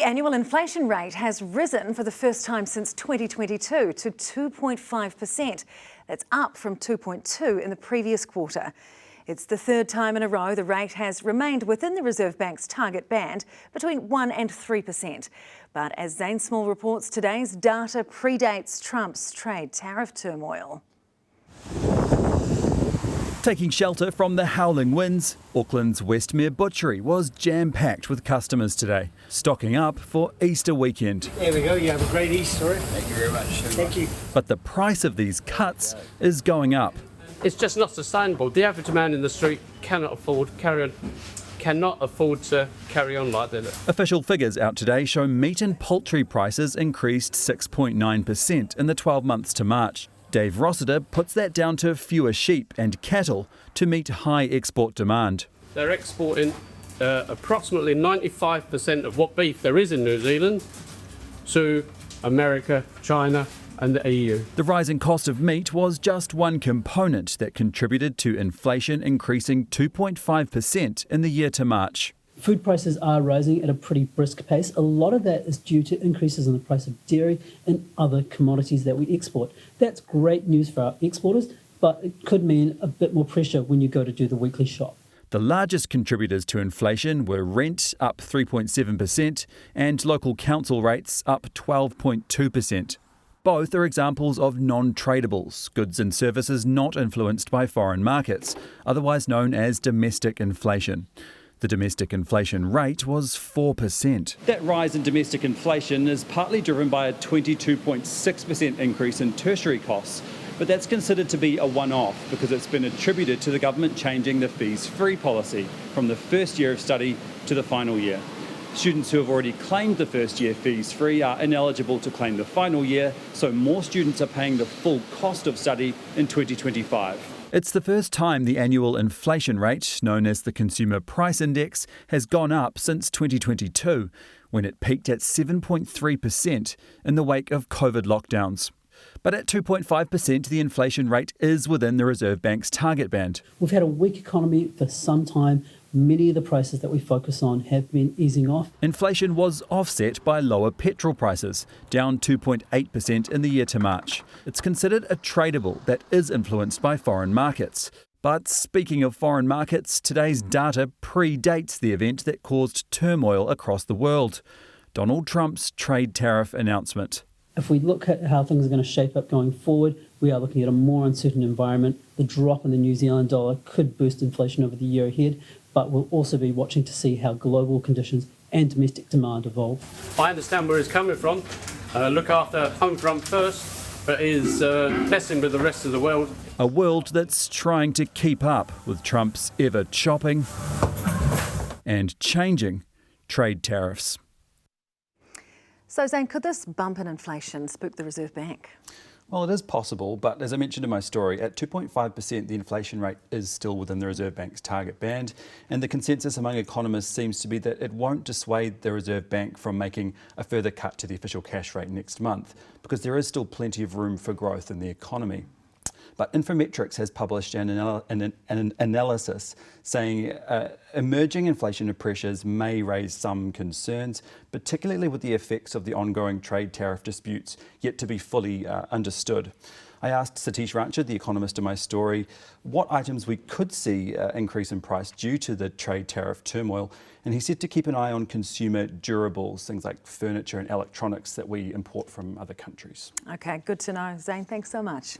The annual inflation rate has risen for the first time since 2022 to 2.5%. That's up from 2.2% in the previous quarter. It's the third time in a row the rate has remained within the Reserve Bank's target band between 1% and 3%. But as Zane Small reports, today's data predates Trump's trade tariff turmoil. Taking shelter from the howling winds, Auckland's Westmere Butchery was jam-packed with customers today, stocking up for Easter weekend. There we go, you have a great Easter. Thank you very much. Thank you. But the price of these cuts is going up. It's just not sustainable. The average man in the street cannot afford to carry on like that. Official figures out today show meat and poultry prices increased 6.9% in the 12 months to March. Dave Rossiter puts that down to fewer sheep and cattle to meet high export demand. They're exporting approximately 95% of what beef there is in New Zealand to America, China and the EU. The rising cost of meat was just one component that contributed to inflation increasing 2.5% in the year to March. Food prices are rising at a pretty brisk pace. A lot of that is due to increases in the price of dairy and other commodities that we export. That's great news for our exporters, but it could mean a bit more pressure when you go to do the weekly shop. The largest contributors to inflation were rent up 3.7% and local council rates up 12.2%. Both are examples of non-tradables, goods and services not influenced by foreign markets, otherwise known as domestic inflation. The domestic inflation rate was 4%. That rise in domestic inflation is partly driven by a 22.6% increase in tertiary costs, but that's considered to be a one-off because it's been attributed to the government changing the fees-free policy from the first year of study to the final year. Students who have already claimed the first year fees-free are ineligible to claim the final year, so more students are paying the full cost of study in 2025. It's the first time the annual inflation rate, known as the Consumer Price Index, has gone up since 2022, when it peaked at 7.3% in the wake of COVID lockdowns. But at 2.5%, the inflation rate is within the Reserve Bank's target band. We've had a weak economy for some time. Many of the prices that we focus on have been easing off. Inflation was offset by lower petrol prices, down 2.8% in the year to March. It's considered a tradable that is influenced by foreign markets. But speaking of foreign markets, today's data predates the event that caused turmoil across the world: Donald Trump's trade tariff announcement. If we look at how things are going to shape up going forward, we are looking at a more uncertain environment. The drop in the New Zealand dollar could boost inflation over the year ahead, but we'll also be watching to see how global conditions and domestic demand evolve. I understand where he's coming from. Look after home front first, but is messing with the rest of the world. A world that's trying to keep up with Trump's ever-chopping and changing trade tariffs. So, Zane, could this bump in inflation spook the Reserve Bank? Well, it is possible, but as I mentioned in my story, at 2.5%, the inflation rate is still within the Reserve Bank's target band, and the consensus among economists seems to be that it won't dissuade the Reserve Bank from making a further cut to the official cash rate next month, because there is still plenty of room for growth in the economy. But Infometrics has published an analysis saying emerging inflation pressures may raise some concerns, particularly with the effects of the ongoing trade tariff disputes yet to be fully understood. I asked Satish Rancher, the economist in my story, what items we could see increase in price due to the trade tariff turmoil, and he said to keep an eye on consumer durables, things like furniture and electronics that we import from other countries. Okay, good to know. Zane, thanks so much.